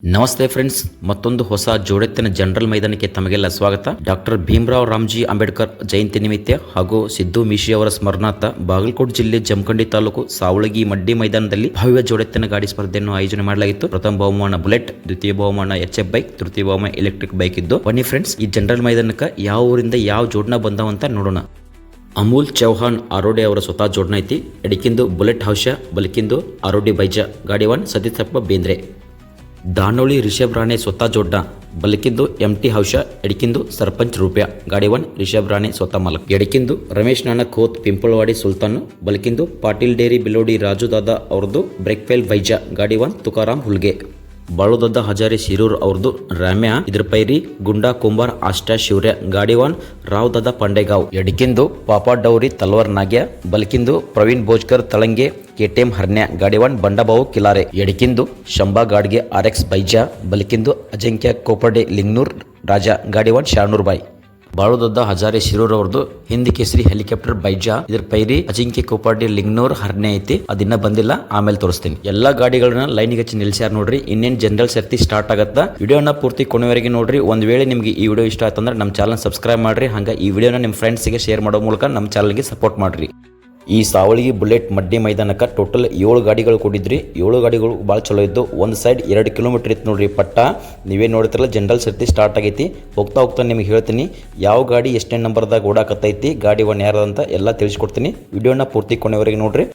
ನಮಸ್ತೆ ಫ್ರೆಂಡ್ಸ್, ಮತ್ತೊಂದು ಹೊಸ ಜೋಡೆತ್ತಿನ ಜನರಲ್ ಮೈದಾನಕ್ಕೆ ತಮಗೆಲ್ಲ ಸ್ವಾಗತ. ಡಾಕ್ಟರ್ ಭೀಮರಾವ್ ರಾಮ್ಜಿ ಅಂಬೇಡ್ಕರ್ ಜಯಂತಿ ನಿಮಿತ್ತ ಹಾಗೂ ಸಿದ್ದು ಮೀಶಿ ಅವರ ಸ್ಮರಣಾರ್ಥ ಬಾಗಲಕೋಟೆ ಜಿಲ್ಲೆ ಜಮಖಂಡಿ ತಾಲೂಕು ಸಾವಳಗಿ ಮಡ್ಡಿ ಮೈದಾನದಲ್ಲಿ ಭವ್ಯ ಜೋಡೆತ್ತಿನ ಗಾಡಿ ಸ್ಪರ್ಧೆಯನ್ನು ಆಯೋಜನೆ ಮಾಡಲಾಗಿತ್ತು. ಪ್ರಥಮ ಬಹುಮಾನ ಬುಲೆಟ್, ದ್ವಿತೀಯ ಬಹುಮಾನ HF ಬೈಕ್, ತೃತೀಯ ಬಹುಮಾನ ಎಲೆಕ್ಟ್ರಿಕ್ ಬೈಕ್ ಇದ್ದು. ಬನ್ನಿ ಫ್ರೆಂಡ್ಸ್, ಈ ಜನರಲ್ ಮೈದಾನಕ್ಕೆ ಯಾವ ಊರಿಂದ ಯಾವ ಜೋಡಣ ಬಂದವಂತ ನೋಡೋಣ. ಅಮೂಲ್ ಚೌಹಾಣ್ ಆರೋಡಿ ಅವರ ಸ್ವತಃ ಜೋಡಣ ಐತಿ. ಎಡಕಿಂದು ಬುಲೆಟ್ ಹೌಶ, ಬಲಕಿಂದು ಆರೋಡಿ ಬೈಜಾ, ಗಾಡಿ ಒನ್ ಸತೀಶಪ್ಪ ಬೇಂದ್ರೆ. ದಾನೋಳಿ ರಿಷಬ್ ರಾಣೆ ಸ್ವತಃ ಜೋಡ್ನ, ಬಲಕಿಂದು MT ಹೌಶ, ಎಡಕಿಂದು ಸರ್ಪಂಚ್ ರೂಪ್ಯ, ಗಾಡಿ ಒನ್ ರಿಷಬ್ ರಾಣೆ ಸ್ವತಃ ಮಾಲಕ್. ಎಡಕಿಂದು ರಮೇಶ್ ನಾನ ಖೋತ್ ಪಿಂಪಳವಾಡಿ ಸುಲ್ತಾನ್, ಬಲಕಿಂದು ಪಾಟೀಲ್ ಡೇರಿ ಬಿಲೋಡಿ ರಾಜು ದಾದಾ ಅವ್ರದ್ದು ಬ್ರೇಕ್ಫೇಲ್ ಬೈಜಾ, ಗಾಡಿ ಒನ್ ತುಕಾರಾಮ್ ಹುಲ್ಗೆ. ಬಾಳುದದ್ದ ಹಜಾರಿ ಶಿರೂರ್ ಅವ್ರದ್ದು ರಾಮ್ಯ, ಇದ್ರ ಪೈರಿ ಗುಂಡಾ ಕುಂಬಾರ್ ಆಷ್ಟಾ ಶಿವ್ರ್ಯ, ಗಾಡಿ ಒನ್ ರಾವ್ ದಾದಾ ಪಾಂಡೆಗಾವ್. ಎಡಕಿಂದು ಪಾಪಾ ಡೌರಿ ತಲ್ವಾರ್ ನಾಗ್ಯ, ಬಲಕಿಂದು ಪ್ರವೀಣ್ ಬೋಜ್ಕರ್ ತಳಂಗೆ, KTM ಹರ್ನ್ಯ, ಗಾಡಿ ಒನ್ ಬಂಡಾಬಾವು ಕಿಲಾರೆ. ಎಡಕಿಂದು ಶಂಬಾ ಗಾಡ್ಗೆ RX ಬೈಜಾ, ಬಲಕಿಂದು ಅಜಿಂಕ್ಯ ಕೋಪರ್ಡೆ ಲಿಂಗ್ನೂರ್ ರಾಜಾ, ಗಾಡಿ ಒನ್ ಶಾನೂರ್ ಬಾಯ್. ಬಾಳುದದ್ದ ಹಜಾರೆ ಶಿರೂರ್ ಅವ್ರದ್ದು ಹಿಂದಿ ಕೇಸರಿ ಹೆಲಿಕಾಪ್ಟರ್ ಬೈಜಾ, ಇದ್ರ ಪೈರಿ ಅಜಿಂಕ್ಯ ಕೋಪಾಡಿ ಲಿಂಗ್ನೂರ್ ಹರ್ನೆ ಐತಿ, ಅದಿನ್ನ ಬಂದಿಲ್ಲ, ಆಮೇಲೆ ತೋರಿಸ್ತೀನಿ. ಎಲ್ಲಾ ಗಾಡಿಗಳನ್ನ ಲೈನಿಗೆ ಹಚ್ಚಿ ನಿಲ್ಸ್ಯಾರ ನೋಡ್ರಿ. ಇನ್ನೇನ್ ಜನರಲ್ ಸರ್ತಿ ಸ್ಟಾರ್ಟ್ ಆಗತ್ತಾ. ವಿಡಿಯೋನ ಪೂರ್ತಿ ಕೊನೆವರೆಗೆ ನೋಡ್ರಿ. ಒಂದ್ ವೇಳೆ ನಿಮ್ಗೆ ಈ ವಿಡಿಯೋ ಇಷ್ಟ ಆಯ್ತಂದ್ರೆ ನಮ್ಮ ಚಾನಲ್ ಸಬ್ಸ್ಕ್ರೈಬ್ ಮಾಡ್ರಿ. ಹಂಗ ಈ ವಿಡಿಯೋನ ನಿಮ್ಮ ಫ್ರೆಂಡ್ಸ್ಗೆ ಶೇರ್ ಮಾಡೋ ಮೂಲಕ ನಮ್ಮ ಚಾನಲ್ಗೆ ಸಪೋರ್ಟ್ ಮಾಡ್ರಿ. ಈ ಸಾವಳಗಿ ಬುಲೆಟ್ ಮಡ್ಡಿ ಮೈದಾನಕ್ಕೆ ಟೋಟಲ್ 7 ಗಾಡಿಗಳು ಕೊಟ್ಟಿದ್ರಿ. 7 ಗಾಡಿಗಳು ಭಾಳ ಚಲೋ ಇದ್ದು. ಒಂದು ಸೈಡ್ 2 ಕಿಲೋಮೀಟರ್ ಇತ್ತು ನೋಡ್ರಿ ಪಟ್ಟ. ನೀವೇ ನೋಡ್ತಿರಲ್ಲ, ಜನರಲ್ ಸರ್ತಿ ಸ್ಟಾರ್ಟ್ ಆಗೈತಿ. ಹೋಗ್ತಾ ನಿಮಗೆ ಹೇಳ್ತೀನಿ ಯಾವ ಗಾಡಿ ಎಷ್ಟೇ ನಂಬರ್ದಾಗ ಓಡಾಕತ್ತೈತಿ, ಗಾಡಿ ಒನ್ ಯಾರಂತ ಎಲ್ಲ ತಿಳಿಸ್ಕೊಡ್ತೀನಿ. ವಿಡಿಯೋನ ಪೂರ್ತಿ ಕೊನೆವರೆಗೆ ನೋಡ್ರಿ.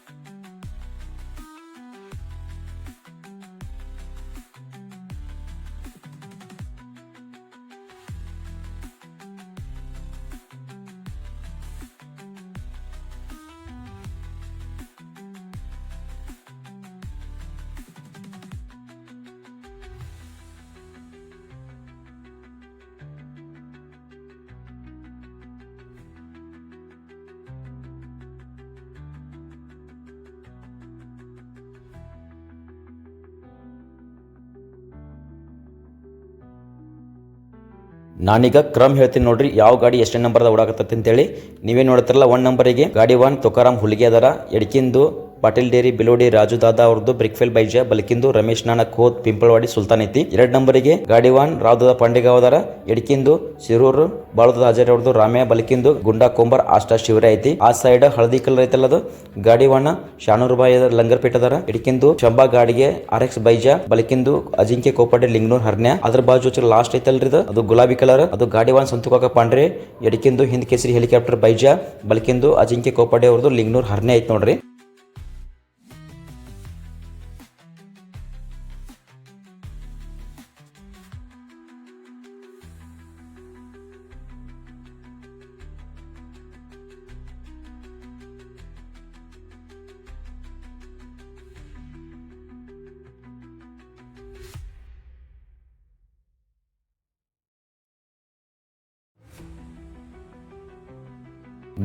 ನಾನೀಗ ಕ್ರಮ್ ಹೇಳ್ತೀನಿ ನೋಡ್ರಿ, ಯಾವ ಗಾಡಿ ಎಷ್ಟೇ ನಂಬರ್ದಾಗ ಓಡಾಕತ್ತೈತಿ ಅಂತೇಳಿ. ನೀವೇ ನೋಡ್ತಿರಲ್ಲ, 1 ನಂಬರಿಗೆ ಗಾಡಿ ಒನ್ ತುಕಾರಾಮ್ ಹುಲಿಗೆ ಅದಾರ. ಎಡಕಿಂದು ಪಾಟೀಲ್ ಡೇರಿ ಬಿಲೋಡಿ ರಾಜು ದಾದಾ ಅವ್ರದ್ದು ಬ್ರಿಕ್ಫೆಲ್ ಬೈಜಾ, ಬಲಕಿಂದು ರಮೇಶ್ ನಾನ ಖೋತ್ ಪಿಂಪಳವಾಡಿ ಸುಲ್ತಾನ್ ಐತಿ. 2 ನಂಬರಿಗೆ ಗಾಡಿ ಒನ್ ರಾವ್ ದಾದಾ ಪಾಂಡೆಗಾವ್ ಅದಾರ. ಎಡಕಿಂದು ಶಿರೂರ್ ಬಾಳುದದ ಹಜಾರಿ ಅವ್ರದ್ದು ರಾಮ್ಯ, ಬಲಕಿಂದು ಗುಂಡಾ ಕೊಂಬರ್ ಆಷ್ಟಾ ಶಿವ್ರೆ ಐತಿ. ಆ ಸೈಡ್ ಹಳದಿ ಕಲರ್ ಐತಲ್ಲ, ಅದು ಗಾಡಿ ಒನ್ ಶಾನೂರ್ ಬಾಯಿ ಲಂಗರ್ಪೇಟ್ ಅದಾರ. ಎಡಕಿಂದು ಶಂಬಾ ಗಾಡಿಗೆ RX ಬೈಜಾ, ಬಲಕಿಂದು ಅಜಿಂಕ್ಯ ಕೋಪಡೆ ಲಿಂಗ್ನೂರ್ ಹರ್ನ್ಯ. ಅದ್ರ ಬಾಜು ಲಾಸ್ಟ್ ಐತಲ್ರಿ, ಅದು ಗುಲಾಬಿ ಕಲರ್, ಅದು ಗಾಡಿ ಒನ್ ಸಂತುಕಾಕ ಪಾಂಡ್ರೆ. ಎಡಕಿಂದು ಹಿಂದ್ ಕೇಸರಿ ಹೆಲಿಕಾಪ್ಟರ್ ಬೈಜಾ, ಬಲಕಿಂದು ಅಜಿಂಕ್ಯ ಕೋಪಡೆ ಅವ್ರದ್ದು ಲಿಂಗ್ನೂರ್ ಹರ್ನ್ಯ ಐತಿ ನೋಡ್ರಿ.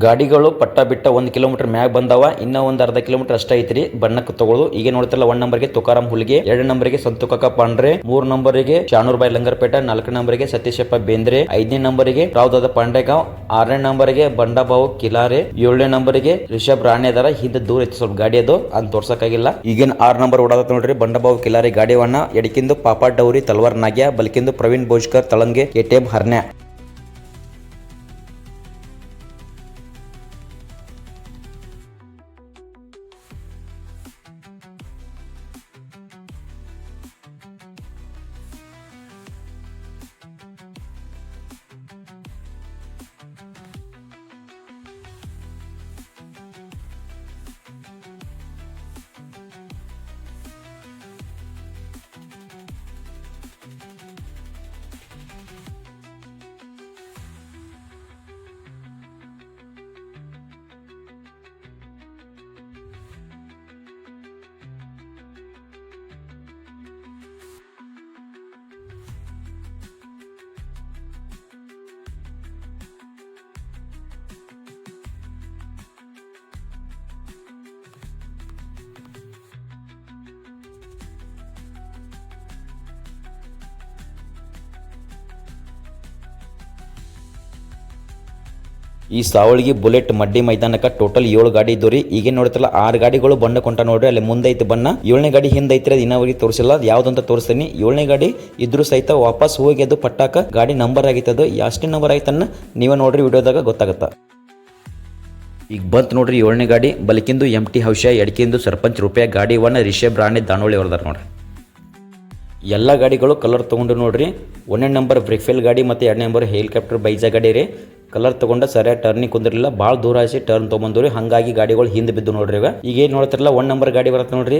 ಗಾಡಿಗಳು ಪಟ್ಟ ಬಿಟ್ಟ 1 ಕಿಲೋಮೀಟರ್ ಮ್ಯಾಗ್ ಬಂದವ. ಇನ್ನ ಒಂದು ಅರ್ಧ ಕಿಲೋಮೀಟರ್ ಅಷ್ಟ ಐತ್ರಿ ಬಣ್ಣಕ್ಕೆ ತಗೊಳ್ಳೋದು. ಈಗ ನೋಡ್ತಿರಲ್ಲ, 1 ನಂಬರ್ಗೆ ತುಕಾರಾಮ್ ಹುಲ್ಗೆ, 2 ನಂಬರ್ಗೆ ಸಂತುಕಾಕ ಪಾಂಡ್ರೆ, 3 ನಂಬರಿಗೆ ಶಾನೂರ್ ಬಾಯ್ ಲಂಗರ್ಪೇಟ, 4 ನಂಬರ್ಗೆ ಸತೀಶಪ್ಪ ಬೇಂದ್ರೆ, 5ನೇ ನಂಬರಿಗೆ ರಾವ್ ದಾದಾ ಪಾಂಡೆಗಾವ್, 6ನೇ ನಂಬರ್ಗೆ ಬಂಡಾಬಾವು ಕಿಲಾರೆ, 7ನೇ ನಂಬರ್ಗೆ ರಿಷಬ್ ರಾಣೆ ಅದಾರ. ಹಿಂದೆ ದೂರ ಐತಿ ಸ್ವಲ್ಪ ಗಾಡಿ, ಅದು ಅಂತ ತೋರ್ಸಕ್ಕಾಗಿಲ್ಲ. ಈಗೇನ್ 6 ನಂಬರ್ ಓಡಾದತ್ ನೋಡ್ರಿ, ಬಂಡಾಬಾವು ಕಿಲಾರೆ ಗಾಡಿ ವನ್ನ. ಎಡಕಿಂದು ಪಾಪಾ ಡೌರಿ ತಲ್ವಾರ್ ನಾಗ್ಯ, ಬಲಕಿಂದು ಪ್ರವೀಣ್ ಬೋಜ್ಕರ್ ತಳಂಗೆ, KTM ಹರ್ನ್ಯ. ಈ ಸಾವಳಗಿ ಬುಲೆಟ್ ಮಡ್ಡಿ ಮೈದಾನಕ್ಕೆ ಟೋಟಲ್ 7 ಗಾಡಿ ಇದ್ದು ರೀ. ಈಗೇನು ನೋಡ್ತಿರಲ್ಲ 6 ಗಾಡಿಗಳು ಬಣ್ಣ ಕೊಂಟ ನೋಡ್ರಿ. ಅಲ್ಲಿ ಮುಂದೈತಿ ಬಣ್ಣ, 7ನೇ ಗಾಡಿ ಹಿಂದೆ ಐತ್ರಿ. ಅದು ಇನ್ನವರಿಗೆ ತೋರಿಸಿಲ್ಲ, ಯಾವ್ದಂತ ತೋರಿಸ್ತೀನಿ. 7ನೇ ಗಾಡಿ ಇದ್ರೂ ಸಹಿತ ವಾಪಸ್ ಹೋಗಿ ಅದು ಪಟ್ಟಾಕ ಗಾಡಿ ನಂಬರ್ ಆಗೈತೆ. ಅದು ಎಷ್ಟೇ ನಂಬರ್ ಆಯ್ತನ್ನ ನೀವೇ ನೋಡ್ರಿ, ವಿಡಿಯೋದಾಗ ಗೊತ್ತಾಗತ್ತ. ಈಗ ಬಂತು ನೋಡ್ರಿ 7ನೇ ಗಾಡಿ. ಬಲಕಿಂದು MT ಹೌಶ, ಎಡಕಿಂದು ಸರ್ಪಂಚ್ ರೂಪಾಯಿ. ಗಾಡಿ ಒನ್ ರಿಷಬ್ ರಾಣಿ ದಾನೋಳಿ ಅವ್ರದಾರ ನೋಡ್ರಿ. ಎಲ್ಲ ಗಾಡಿಗಳು ಕಲರ್ ತೊಗೊಂಡು ನೋಡ್ರಿ. 1ನೇ ನಂಬರ್ ಬ್ರೇಕ್ಫೇಲ್ ಗಾಡಿ ಮತ್ತು 2ನೇ ನಂಬರ್ ಹೆಲಿಕಾಪ್ಟರ್ ಬೈಜಾ ಗಾಡಿ ರೀ. ಕಲರ್ ತೊಗೊಂಡ ಸರಿಯಾಗಿ ಟರ್ನಿಂಗ್ ಕುಂದಿರಲಿಲ್ಲ, ಭಾಳ ದೂರ ಆಸಿ ಟರ್ನ್ ತೊಗೊಂಡು ರೀ. ಹಾಗಾಗಿ ಗಾಡಿಗಳು ಹಿಂದೆ ಬಿದ್ದು ನೋಡ್ರಿ. ಈಗ ಏನು ನೋಡ್ತಿರಲ್ಲ 1 ನಂಬರ್ ಗಾಡಿ ಬರುತ್ತೆ ನೋಡ್ರಿ.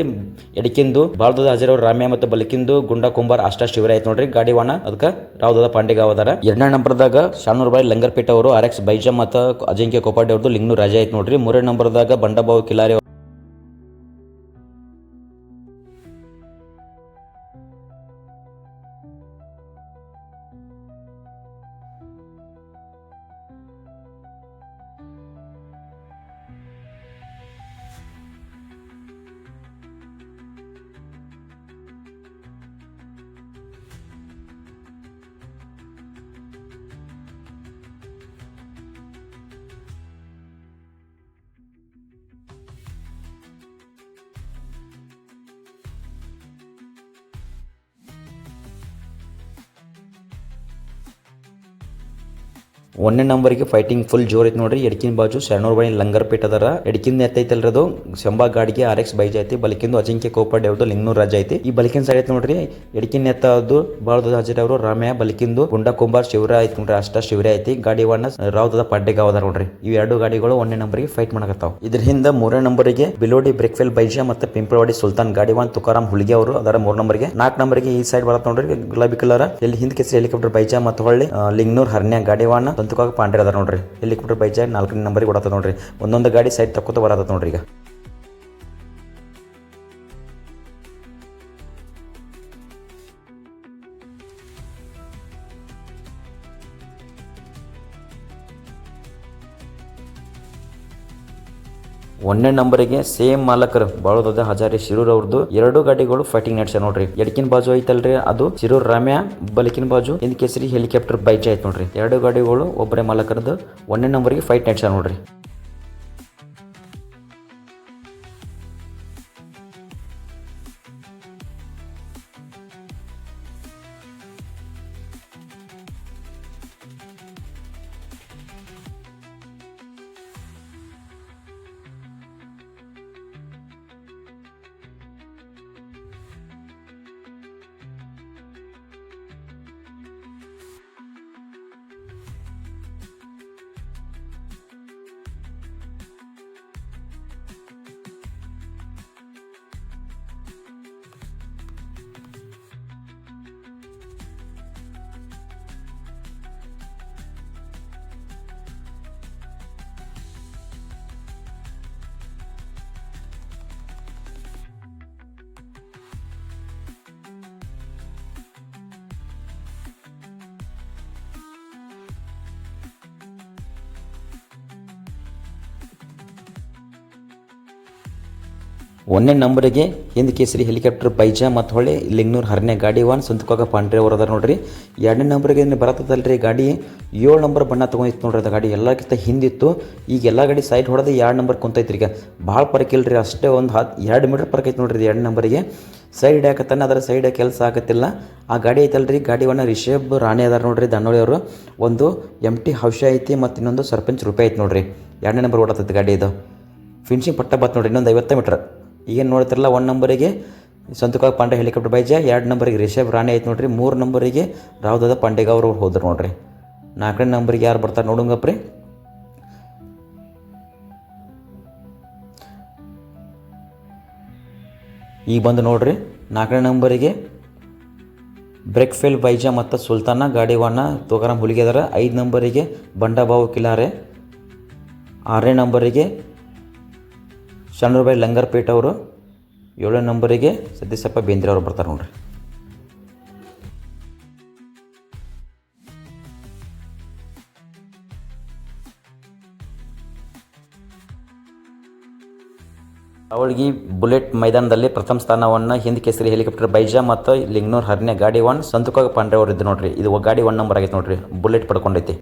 ಎಡಕಿಂದು ಬಾಳ್ದದ ಹಜಾರ್ ಅವ್ರ ರಾಮ್ಯ ಮತ್ತು ಬಲಕಿಂದು ಗುಂಡಾ ಕುಂಬಾರ್ ಅಷ್ಟ ಶಿವರ ಆಯ್ತು ನೋಡ್ರಿ. ಗಾಡಿ ವಾಣ ಅದಕ್ಕೆ ರಾವ್ದದ ಪಾಂಡೆಗಾವ್ ಅದಾರ. 2ನೇ ನಂಬರ್ದಾಗ ಶಾನೂರ್ ಬಾಯಿ ಲಂಗರ್ಪೇಟೆ ಅವರು, RX ಬೈಜಾ ಮತ್ತು ಅಜಿಂಕ್ಯ ಕೋಪಾಡಿ ಅವ್ರದ್ದು ಲಿಂಗ್ನೂರ್ ರಾಜ ಆಯ್ತು ನೋಡ್ರಿ. 3ನೇ ನಂಬರ್ದಾಗ ಬಂಡಾಬಾವು ಕಿಲಾರಿ. 1ನೇ ನಂಬರ್ಗೆ ಫೈಟಿಂಗ್ ಫುಲ್ ಜೋರ್ ಐತಿ ನೋಡ್ರಿ. ಎಡಕಿನ ಬಾಜು ಶರಣೂರ್ ಬಾಯಿ ಲಂಗರ್ಪೇಟ್ ಅದರ. ಎಡಕಿಂದ ಎತ್ತೈತಲ್ರಿ ಅದು ಶಂಬಾ ಗಾಡಿಗೆ RX ಬೈಜ್ ಐತಿ. ಬಲಕಿಂದು ಅಜಿಂಕ್ಯ ಕೋಪಾಡಿ ಅವ್ರದ್ದು ಲಿಂಗ್ನೂರ್ ರಾಜ ಐತಿ. ಈ ಬಲಕಿನ ಸೈಡ್ ಐತಿ ನೋಡ್ರಿ. ಎಡಕಿನ ಎತ್ತ ಅದು ಬಾಳದ ಹಜಾರ್ ಅವರು ರಾಮ್ಯ, ಬಲಕಿಂದು ಗುಂಡಾ ಕುಂಬಾರ್ ಶಿವರ ಐತಿ ನೋಡ್ರಿ. ಅಷ್ಟ ಶಿವರ ಐತಿ. ಗಾಡಿ ವಣ್ಣ ರಾವ್ದದ ಪಾಡ್ಡೆಗಾವ್ ಅದಾರ ನೋಡ್ರಿ. ಇವ್ 2 ಗಾಡಿಗಳು 1ನೇ ನಂಬರ್ಗೆ ಫೈಟ್ ಮಾಡಕತ್ತಾವ. ಇದ್ರ ಹಿಂದ 3ನೇ ನಂಬರ್ಗೆ ಬಿಲೋಡಿ ಬ್ರೇಕ್ಫೆಲ್ ಬೈಜಾ ಮತ್ತು ಪಿಂಪಳವಾಡಿ ಸುಲ್ತಾನ್ ಗಾಡಿ ಒನ್ ತುಕಾರಾಮ್ ಹುಲಿಗೆ ಅವರು ಅದರ 3 ನಂಬರ್ಗೆ. 4 ನಂಬರ್ಗೆ ಈ ಸೈಡ್ ಬರತ್ತ ನೋಡ್ರಿ ಗುಲಾಬಿ ಕಲರ್. ಇಲ್ಲಿ ಹಿಂದ್ ಕೆಸರಿ ಹೆಲಿಕಾಪ್ಟರ್ ಬೈಜಾ ಮತ್ತು ಹೊಳ್ಳಿ ಲಿಂಗ್ನೂರ್ ಹರ್ನ್ಯಾ ಗಾಡಿ ವಾಣ ತಂತುಕಾಗ ಪಾಂಡ್ರೆ ಅದಾರ ನೋಡ್ರಿ. ಹೆಲಿಕಾಪ್ಟರ್ ಬೈಜಾ 4ನೇ ನಂಬರ್ಗೆ ಕೊಡತ್ತ ನೋಡ್ರಿ. ಒಂದೊಂದು ಗಾಡಿ ಸೈಡ್ ತಕ್ಕೋತ ಬರತ್ತ ನೋಡ್ರಿ. ಈಗ 1ನೇ ನಂಬರ್ಗೆ ಸೇಮ್ ಮಾಲಕರು ಬಾಳೋದ ಹಜಾರಿ ಶಿರೂರ್ ಅವ್ರದ್ದು 2 ಗಾಡಿಗಳು ಫೈಟಿಂಗ್ ನಡೆಸ ನೋಡ್ರಿ. ಎಡಕಿನ ಬಾಜು ಐತಲ್ರಿ ಅದು ಶಿರೂರ್ ರಾಮ್ಯ, ಬಲಕಿನ ಬಾಜು ಹಿಂದ್ ಕೇಸರಿ ಹೆಲಿಕಾಪ್ಟರ್ ಬೈಜಾ ಐತ್ ನೋಡ್ರಿ. 2 ಗಾಡಿಗಳು ಒಬ್ಬರೇ ಮಾಲಕರದ್ದು 1ನೇ ನಂಬರ್ಗೆ ಫೈಟ್ ನಡೆಸ ನೋಡ್ರಿ. ಒಂದನೇ ನಂಬರಿಗೆ ಹಿಂದ್ ಕೇಸರಿ ಹೆಲಿಕಾಪ್ಟರ್ ಬೈಜಾ ಮತ್ತು ಹೊಳೆ ಲಿಂಗ್ನೂರ್ ಹರ್ನೆ ಗಾಡಿ ಒನ್ ಸಂತಕೋಗ ಪಾಂಡ್ರೆ ಅವರು ಅದಾರ ನೋಡ್ರಿ. 2ನೇ ನಂಬರ್ಗೆ ಬರತ್ತದಲ್ರಿ ಗಾಡಿ 7 ನಂಬರ್ ಬಣ್ಣ ತೊಗೊಂಡಿತ್ತು ನೋಡ್ರಿ. ಅದು ಗಾಡಿ ಎಲ್ಲಕ್ಕಿಂತ ಹಿಂದಿತ್ತು. ಈಗ ಎಲ್ಲ ಗಾಡಿ ಸೈಡ್ ಹೊಡೆದು 2 ನಂಬರ್ ಕುಂತೈತ್ರಿ. ಈಗ ಭಾಳ ಪರಕ್ ಇಲ್ರಿ, ಅಷ್ಟೇ ಒಂದು 2 ಮೀಟರ್ ಪರಕ್ ಐತೆ ನೋಡ್ರಿ. 2 ನಂಬರಿಗೆ ಸೈಡ್ ಹಾಕತ್ತಾನೆ, ಅದರ ಸೈಡ್ ಕೆಲಸ ಆಗತ್ತಿಲ್ಲ. ಆ ಗಾಡಿ ಐತಲ್ರಿ, ಗಾಡಿವನ್ನ ರಿಷಬ್ ರಾಣಿ ಅದಾರ ನೋಡ್ರಿ ದಾನೋಳಿ ಅವರು. ಒಂದು MT ಹೌಶ ಐತಿ ಮತ್ತು ಇನ್ನೊಂದು ಸರ್ಪಂಚ್ ರೂಪಾಯಿ ಐತಿ ನೋಡ್ರಿ. 2ನೇ ನಂಬರ್ ಓಡತ್ತೈತಿ ಗಾಡಿ. ಇದು ಫಿನಿಶಿಂಗ್ ಪಟ್ಟ ಬತ್ತು ನೋಡ್ರಿ, ಇನ್ನೊಂದು 50 ಮೀಟರ್. ಈಗೇನು ನೋಡ್ತಿರಲ್ಲ 1 ನಂಬರಿಗೆ ಸಂತುಕಾಗ ಪಾಂಡೆ ಹೆಲಿಕಾಪ್ಟರ್ ಬೈಜಾ, 2 ನಂಬರಿಗೆ ರಿಷಬ್ ರಾಣಿ ಐತೆ ನೋಡ್ರಿ. 3 ನಂಬರಿಗೆ ರಾವ್ದದ ಪಾಂಡೆಗಾವ್ ಅವ್ರು ಹೋದ್ರು ನೋಡ್ರಿ. 4ನೇ ನಂಬರಿಗೆ ಯಾರು ಬರ್ತಾರೆ ನೋಡುಂಗಪ್ರಿ. ಈಗ ಬಂದು ನೋಡ್ರಿ 4ನೇ ನಂಬರಿಗೆ ಬ್ರೇಕ್ಫೇಲ್ ಬೈಜಾ ಮತ್ತು ಸುಲ್ತಾನ ಗಾಡಿವನ್ನ ತುಕಾರಾಮ್ ಹುಲಿಗೆ ಅದಾರ. 5 ನಂಬರಿಗೆ ಬಂಡಾಬಾವು ಕಿಲಾರೆ. 6ನೇ ನಂಬರಿಗೆ ಶರಣೂರ್ಬಾಯಿ ಲಂಗರ್ಪೇಟ್ ಅವರು. 7ನೇ ನಂಬರಿಗೆ ಸತೀಶಪ್ಪ ಬೇಂದ್ರೆ ಅವರು ಬರ್ತಾರೆ ನೋಡ್ರಿ. ಅವಳಿಗೆ ಬುಲೆಟ್ ಮೈದಾನದಲ್ಲಿ ಪ್ರಥಮ ಸ್ಥಾನವನ್ನು ಹಿಂದ್ ಕೇಸರಿ ಹೆಲಿಕಾಪ್ಟರ್ ಬೈಜಾ ಮತ್ತು ಲಿಂಗ್ನೂರ್ ಹರ್ನೆ ಗಾಡಿ ಒನ್ ಸಂತುಕಾಗ ಪಾಂಡ್ರೆ ಅವರು ಇದ್ದು ನೋಡ್ರಿ. ಇದು ಗಾಡಿ 1 ನಂಬರ್ ಆಗೈತೆ ನೋಡ್ರಿ, ಬುಲೆಟ್ ಪಡ್ಕೊಂಡೈತಿ.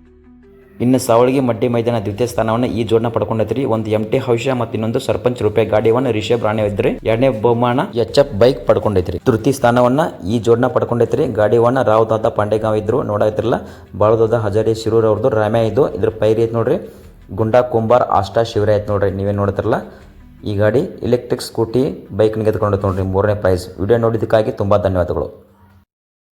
ಇನ್ನು ಸಾವಳಗಿ ಮಡ್ಡಿ ಮೈದಾನ ದ್ವಿತೀಯ ಸ್ಥಾನವನ್ನು ಈ ಜೋಡನ ಪಡ್ಕೊಂಡೈತ್ರಿ. ಒಂದು MT ಹೌಶ ಮತ್ತು ಇನ್ನೊಂದು ಸರ್ಪಂಚ್ ರೂಪಾಯಿ ಗಾಡಿಯನ್ನ ರಿಷಬ್ ರಾಣೆ ಇದ್ರಿ. ಎರಡನೇ ಬಹುಮಾನ HF ಬೈಕ್ ಪಡ್ಕೊಂಡೈತ್ರಿ. ತೃತೀಯ ಸ್ಥಾನವನ್ನ ಈ ಜೋಡನ ಪಡ್ಕೊಂಡೈತ್ರಿ. ಗಾಡಿಯನ್ನ ರಾವ್ ದಾದಾ ಪಾಂಡೆಗಾಂವ್ ಇದ್ರು ನೋಡಾಯ್ತಿರಲ್ಲ. ಬಾಳದಾದ ಹಜಾರಿ ಶಿರೂರ್ ಅವ್ರದ್ದು ರಾಮ್ಯಾ ಇದು. ಇದ್ರ ಪೈರಿ ಐತ್ ನೋಡ್ರಿ ಗುಂಡಾ ಕುಂಬಾರ್ ಆಸ್ಟಾ ಶಿವರೇ ಐತ್ ನೋಡ್ರಿ. ನೀವೇನು ನೋಡ್ತಿರಲ್ಲ ಈ ಗಾಡಿ ಎಲೆಕ್ಟ್ರಿಕ್ ಸ್ಕೂಟಿ ಬೈಕ್ ನಿಗೆತ್ಕೊಂಡು ನೋಡ್ರಿ 3ನೇ ಪ್ರೈಸ್. ವಿಡಿಯೋ ನೋಡಿದ್ದಕ್ಕಾಗಿ ತುಂಬ ಧನ್ಯವಾದಗಳು.